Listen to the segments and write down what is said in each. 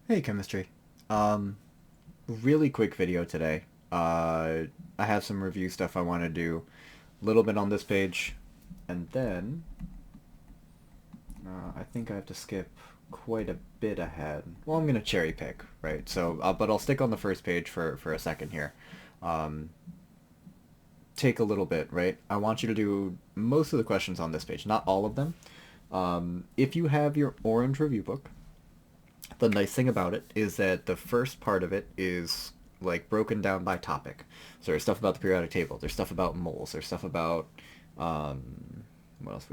Hey, chemistry. Um, Really quick video today. I have some review stuff I want to do, a little bit on this page, and then I think I have to skip quite a bit ahead. Well, I'm gonna cherry pick, right? So, but I'll stick on the first page for a second here. Um, Take a little bit, right? I want you to do most of the questions on this page, not all of them. If you have your orange review book, the nice thing about it is that the first part of it is like broken down by topic. So there's stuff about the periodic table. There's stuff about moles. There's stuff about what else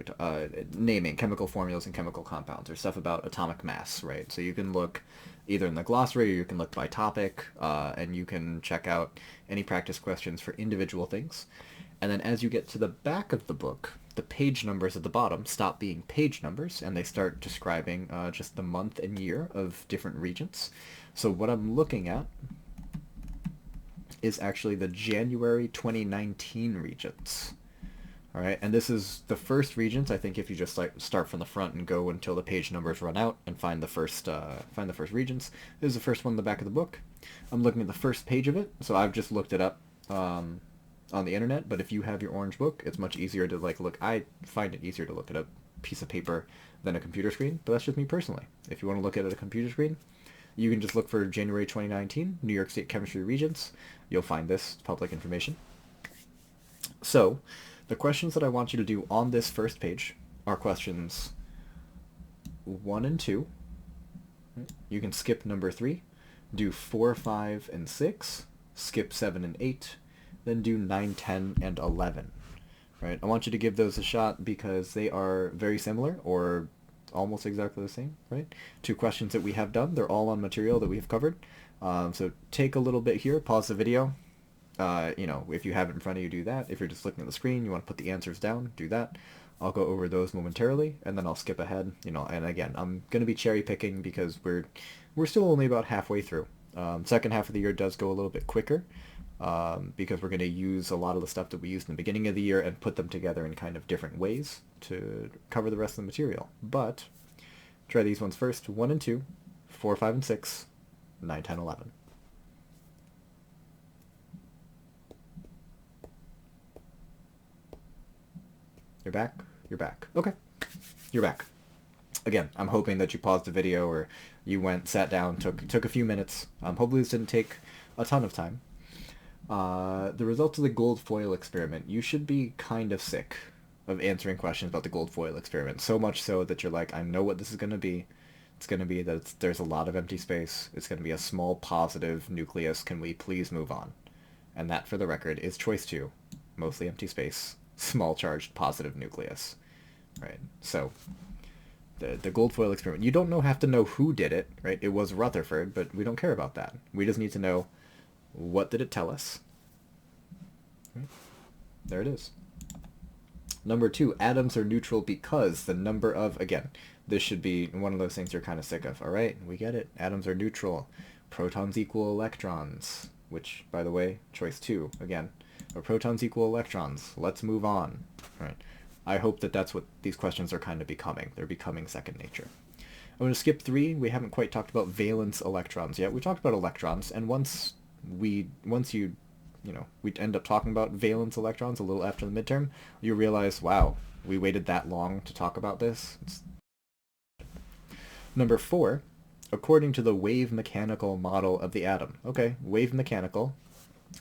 naming chemical formulas and chemical compounds. There's stuff about atomic mass, right? So you can look either in the glossary or you can look by topic, and you can check out any practice questions for individual things. And then as you get to the back of the book, the page numbers at the bottom stop being page numbers and they start describing just the month and year of different regents. So what I'm looking at is actually the January 2019 regents. All right, and this is the first regents. I think if you just like start from the front and go until the page numbers run out and find the first regents, this is the first one in the back of the book. I'm looking at the first page of it, so I've just looked it up on the internet. But if you have your orange book, it's much easier to like look. I find it easier to look at a piece of paper than a computer screen, but that's just me personally. If you want to look at a computer screen, you can just look for January 2019 New York State Chemistry Regents. You'll find this public information. So, the questions that I want you to do on this first page are questions 1 and 2. You can skip number 3, do 4, 5, and 6, skip 7 and 8, then do 9, 10, and 11. Right? I want you to give those a shot because they are very similar or almost exactly the same, right? Two questions that we have done. They're all on material that we have covered. So take a little bit here, pause the video, if you have it in front of you, do that. If you're just looking at the screen, you want to put the answers down, do that. I'll go over those momentarily, and then I'll skip ahead. And again, I'm going to be cherry picking because we're still only about halfway through. Second half of the year does go a little bit quicker because we're going to use a lot of the stuff that we used in the beginning of the year and put them together in kind of different ways to cover the rest of the material. But try these ones first. 1 and 2, 4, 5, and 6, 9, 10, 11. You're back? You're back. Okay. You're back. Again, I'm hoping that you paused the video or you went, sat down, took a few minutes. Hopefully this didn't take a ton of time. The results of the gold foil experiment. You should be kind of sick of answering questions about the gold foil experiment. So much so that you're like, I know what this is going to be. It's going to be that there's a lot of empty space. It's going to be a small positive nucleus. Can we please move on? And that, for the record, is choice 2. Mostly empty space. Small charged positive nucleus. Right? So, the gold foil experiment. You don't have to know who did it, right? It was Rutherford, but we don't care about that. We just need to know what did it tell us. Right? There it is. Number 2, atoms are neutral because the number of, again, this should be one of those things you're kind of sick of. All right, we get it. Atoms are neutral. Protons equal electrons, which, by the way, choice 2, again. But protons equal electrons. Let's move on. All right. I hope that that's what these questions are kind of becoming. They're becoming second nature. I'm going to skip 3. We haven't quite talked about valence electrons yet. We talked about electrons, and once we end up talking about valence electrons a little after the midterm, you realize, wow, we waited that long to talk about this. Number 4, according to the wave mechanical model of the atom. Okay, wave mechanical.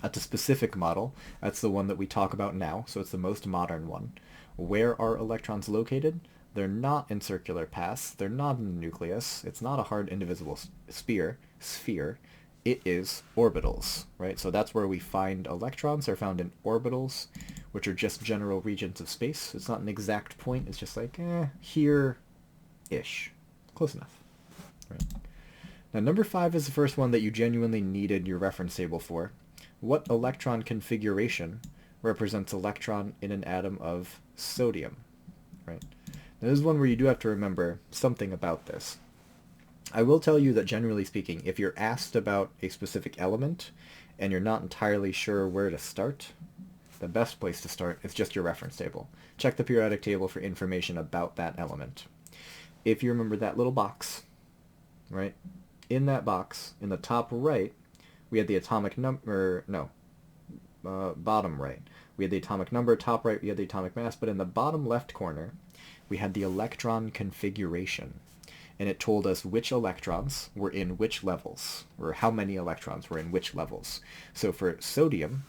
That's a specific model. That's the one that we talk about now, so it's the most modern one. Where are electrons located? They're not in circular paths. They're not in the nucleus. It's not a hard indivisible sphere. It is orbitals, right? So that's where we find electrons. They're found in orbitals, which are just general regions of space. It's not an exact point. It's just like, here-ish. Close enough. Right. Now, number 5 is the first one that you genuinely needed your reference table for. What electron configuration represents electron in an atom of sodium? Right. Now, this is one where you do have to remember something about this. I will tell you that generally speaking, if you're asked about a specific element and you're not entirely sure where to start, the best place to start is just your reference table. Check the periodic table for information about that element. If you remember that little box, right, in that box, in the top right, we had the atomic number, no, bottom right. We had the atomic number, top right, we had the atomic mass, but in the bottom left corner, we had the electron configuration. And it told us which electrons were in which levels, or how many electrons were in which levels. So for sodium,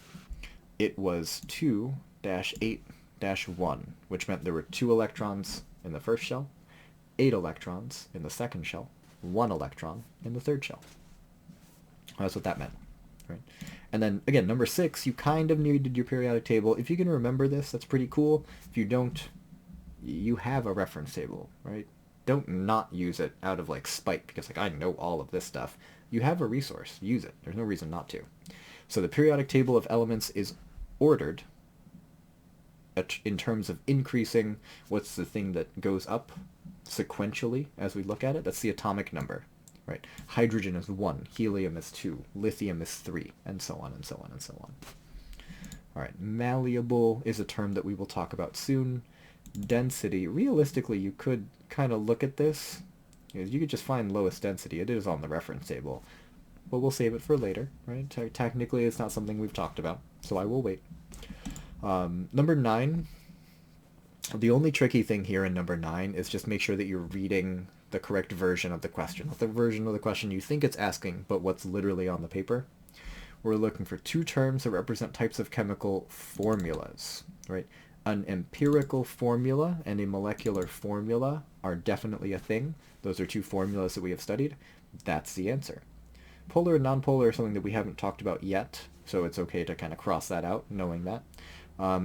it was 2-8-1, which meant there were 2 electrons in the first shell, 8 electrons in the second shell, 1 electron in the third shell. That's what that meant. Right? And then, again, number 6, you kind of needed your periodic table. If you can remember this, that's pretty cool. If you don't, you have a reference table, right? Don't not use it out of, like, spite, because, like, I know all of this stuff. You have a resource. Use it. There's no reason not to. So the periodic table of elements is ordered in terms of increasing what's the thing that goes up sequentially as we look at it. That's the atomic number, right? Hydrogen is 1, helium is 2, lithium is 3, and so on and so on and so on. All right, malleable is a term that we will talk about soon. Density, realistically, you could kind of look at this. You could just find lowest density. It is on the reference table, but we'll save it for later, right? Technically, it's not something we've talked about, so I will wait. Number 9, the only tricky thing here in number 9 is just make sure that you're reading the correct version of the question. Not the version of the question you think it's asking, but what's literally on the paper. We're looking for 2 terms that represent types of chemical formulas, right? An empirical formula and a molecular formula are definitely a thing. Those are 2 formulas that we have studied. That's the answer. Polar and nonpolar are something that we haven't talked about yet, so it's okay to kind of cross that out, knowing that.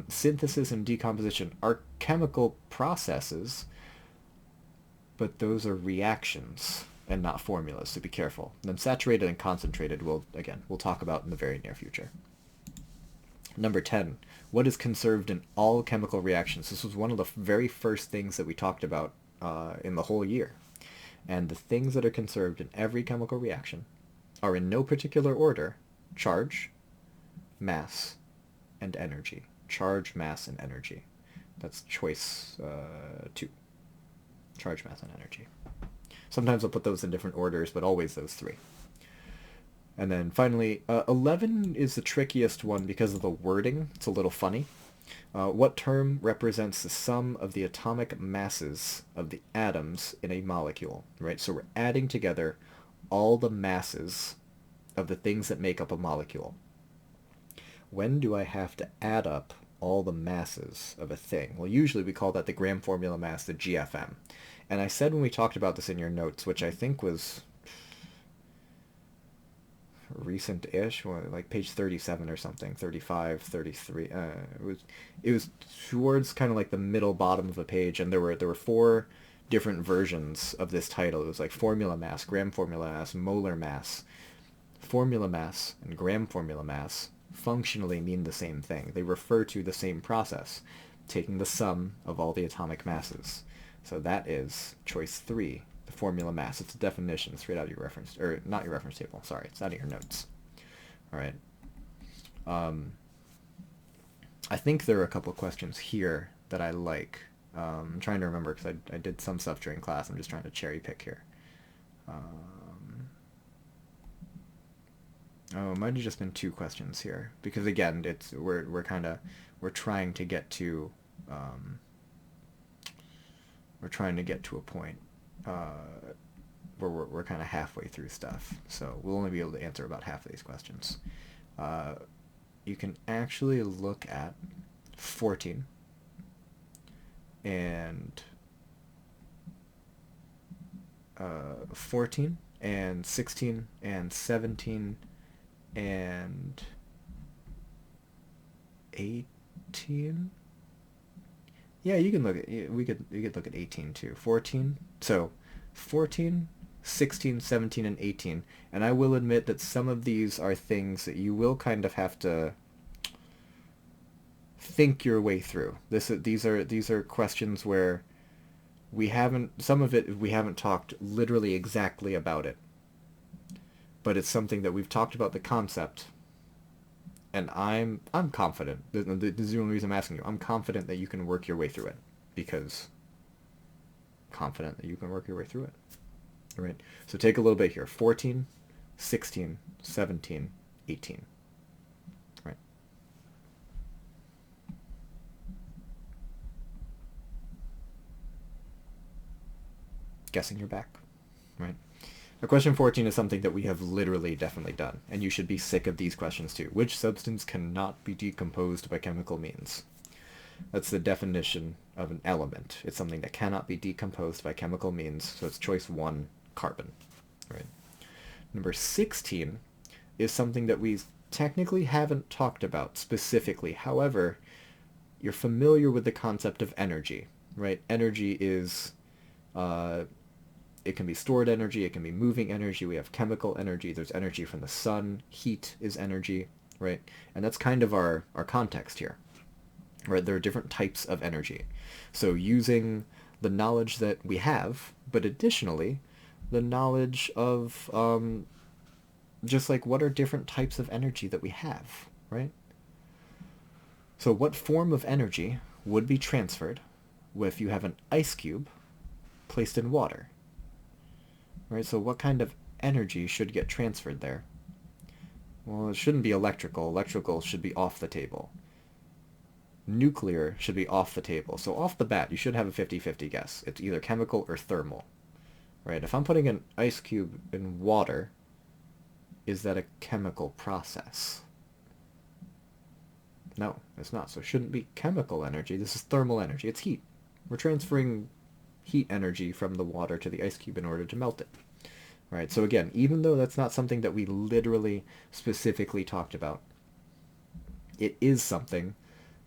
Synthesis and decomposition are chemical processes, but those are reactions and not formulas, so be careful. And then saturated and concentrated, we'll talk about in the very near future. Number 10, what is conserved in all chemical reactions? This was one of the very first things that we talked about in the whole year. And the things that are conserved in every chemical reaction are in no particular order: charge, mass, and energy. Charge, mass, and energy. That's choice 2. Charge, mass, and energy. Sometimes I'll put those in different orders, but always those 3. And then finally, 11 is the trickiest one because of the wording. It's a little funny. What term represents the sum of the atomic masses of the atoms in a molecule? Right? So we're adding together all the masses of the things that make up a molecule. When do I have to add up all the masses of a thing? Well, usually we call that the gram formula mass, the GFM. And I said when we talked about this in your notes, which I think was recent-ish, like page 37 or something, 35, 33. It was towards kind of like the middle bottom of the page, and there were 4 different versions of this title. It was like formula mass, gram formula mass, molar mass. Formula mass and gram formula mass functionally mean the same thing. They refer to the same process, taking the sum of all the atomic masses. So that is choice 3, the formula mass. It's a definition straight out of your reference, or not your reference table, sorry, it's out of your notes. All right. I think there are a couple of questions here that I like. I'm trying to remember because I did some stuff during class. I'm just trying to cherry pick here. Oh, it might have just been 2 questions here because again, we're trying to get to a point where we're kind of halfway through stuff, so we'll only be able to answer about half of these questions. You can actually look at 14 and 14 and 16 and 17 and 18. Yeah, you can look at, we could look at 18 too. 14. So 14, 16, 17, and 18. And I will admit that some of these are things that you will kind of have to think your way through. These are questions where we haven't talked literally exactly about it. But it's something that we've talked about the concept, and I'm confident. This is the only reason I'm asking you. I'm confident that you can work your way through it, because confident that you can work your way through it. All right, so take a little bit here. 14, 16, 17, 18. Right. Guessing you're back. Right. Now, question 14 is something that we have literally definitely done, and you should be sick of these questions too. Which substance cannot be decomposed by chemical means? That's the definition of an element. It's something that cannot be decomposed by chemical means, so it's choice 1, carbon. Right. Number 16 is something that we technically haven't talked about specifically. However, you're familiar with the concept of energy, right? Energy is, it can be stored energy, it can be moving energy, we have chemical energy, there's energy from the sun, heat is energy, right? And that's kind of our context here, right? There are different types of energy. So using the knowledge that we have, but additionally, the knowledge of just like what are different types of energy that we have, right? So what form of energy would be transferred if you have an ice cube placed in water? Right, so what kind of energy should get transferred there? Well, it shouldn't be electrical. Electrical should be off the table. Nuclear should be off the table. So off the bat, you should have a 50-50 guess. It's either chemical or thermal. Right, if I'm putting an ice cube in water, is that a chemical process? No, it's not. So it shouldn't be chemical energy. This is thermal energy. It's heat. We're transferring heat energy from the water to the ice cube in order to melt it. Right, so again, even though that's not something that we literally specifically talked about, it is something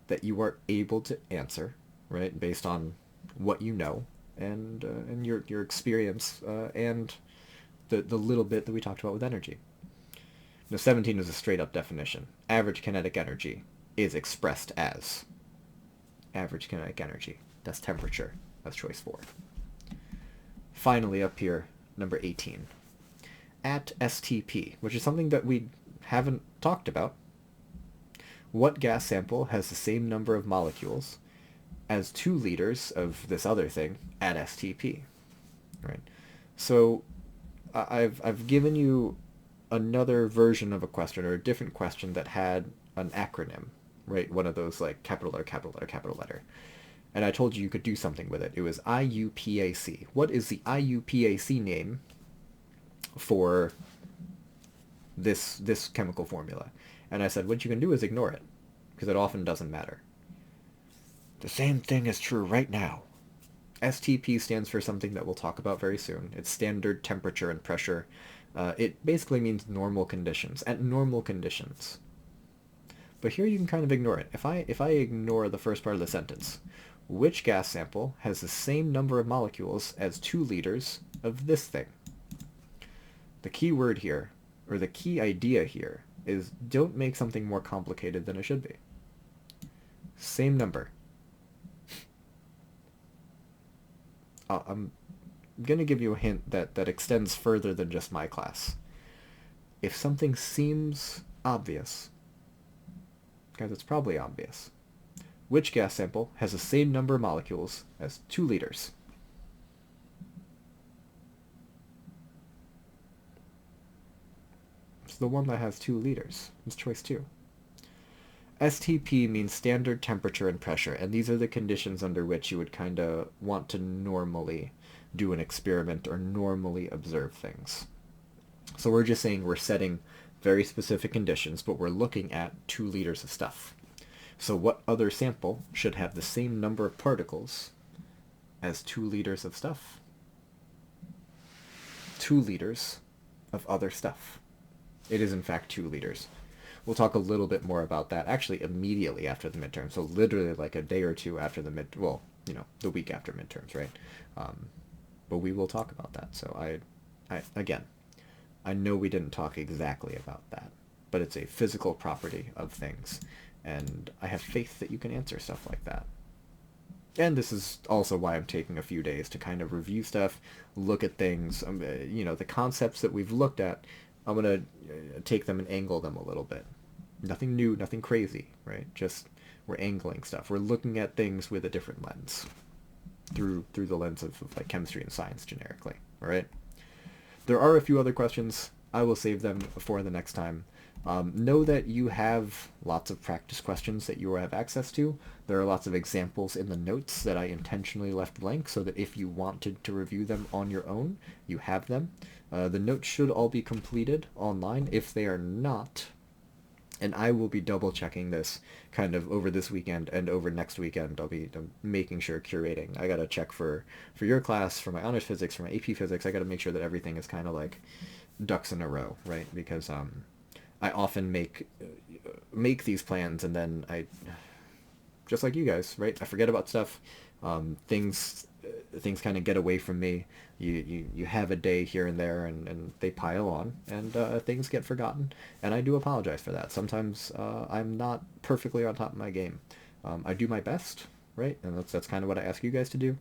that you are able to answer, right, based on what you know and your experience and the little bit that we talked about with energy. Now, 17 is a straight up definition. Average kinetic energy is expressed as average kinetic energy. That's temperature. That's choice 4. Finally, up here, number 18. At STP, which is something that we haven't talked about. What gas sample has the same number of molecules as 2 liters of this other thing at STP? Right. So I've given you another version of a question, or a different question that had an acronym, right? One of those like capital letter, capital letter, capital letter. And I told you could do something with it. It was IUPAC. What is the IUPAC name for this chemical formula? And I said, what you can do is ignore it, because it often doesn't matter. The same thing is true right now. STP stands for something that we'll talk about very soon. It's standard temperature and pressure. It basically means normal conditions, at normal conditions. But here you can kind of ignore it. If I ignore the first part of the sentence, which gas sample has the same number of molecules as 2 liters of this thing? The key word here, or the key idea here, is don't make something more complicated than it should be. Same number. I'm going to give you a hint that extends further than just my class. If something seems obvious, guys, it's probably obvious. Which gas sample has the same number of molecules as 2 liters? It's the one that has 2 liters. It's choice 2. STP means standard temperature and pressure, and these are the conditions under which you would kind of want to normally do an experiment or normally observe things. So we're just saying we're setting very specific conditions, but we're looking at 2 liters of stuff. So what other sample should have the same number of particles as 2 liters of stuff? 2 liters of other stuff. It is in fact 2 liters. We'll talk a little bit more about that actually immediately after the midterm. So literally like a day or two after the the week after midterms, right? But we will talk about that. So I know we didn't talk exactly about that, but it's a physical property of things. And I have faith that you can answer stuff like that. And this is also why I'm taking a few days to kind of review stuff, look at things, the concepts that we've looked at. I'm going to take them and angle them a little bit. Nothing new, nothing crazy, right? Just we're angling stuff. We're looking at things with a different lens through the lens of like chemistry and science generically, all right? There are a few other questions. I will save them for the next time. Know that you have lots of practice questions that you will have access to. There are lots of examples in the notes that I intentionally left blank so that if you wanted to review them on your own, you have them. The notes should all be completed online. If they are not, and I will be double checking this kind of over this weekend and over next weekend. I'm making sure, curating. I gotta check for your class, for my honors physics, for my AP physics. I gotta make sure that everything is kind of like ducks in a row, right? Because I often make these plans and then I, just like you guys, right? I forget about stuff. Things kind of get away from me. You have a day here and there, and they pile on, and things get forgotten. And I do apologize for that. Sometimes I'm not perfectly on top of my game. I do my best, right? And that's kind of what I ask you guys to do.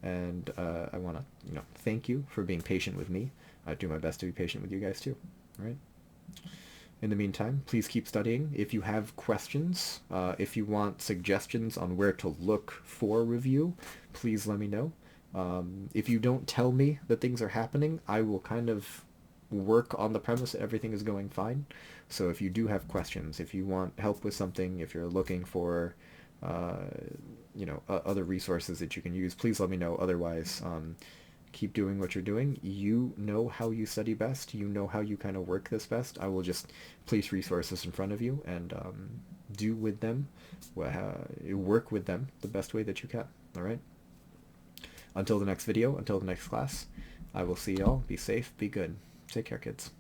And I want to thank you for being patient with me. I do my best to be patient with you guys too, right? In the meantime, please keep studying. If you have questions, if you want suggestions on where to look for review, please let me know. If you don't tell me that things are happening, I will kind of work on the premise that everything is going fine. So if you do have questions, if you want help with something, if you're looking for other resources that you can use, please let me know. Otherwise, keep doing what you're doing. You know how you study best. You know how you kind of work this best. I will just place resources in front of you and do with them, work with them the best way that you can. All right? Until the next video, until the next class, I will see y'all. Be safe, be good. Take care, kids.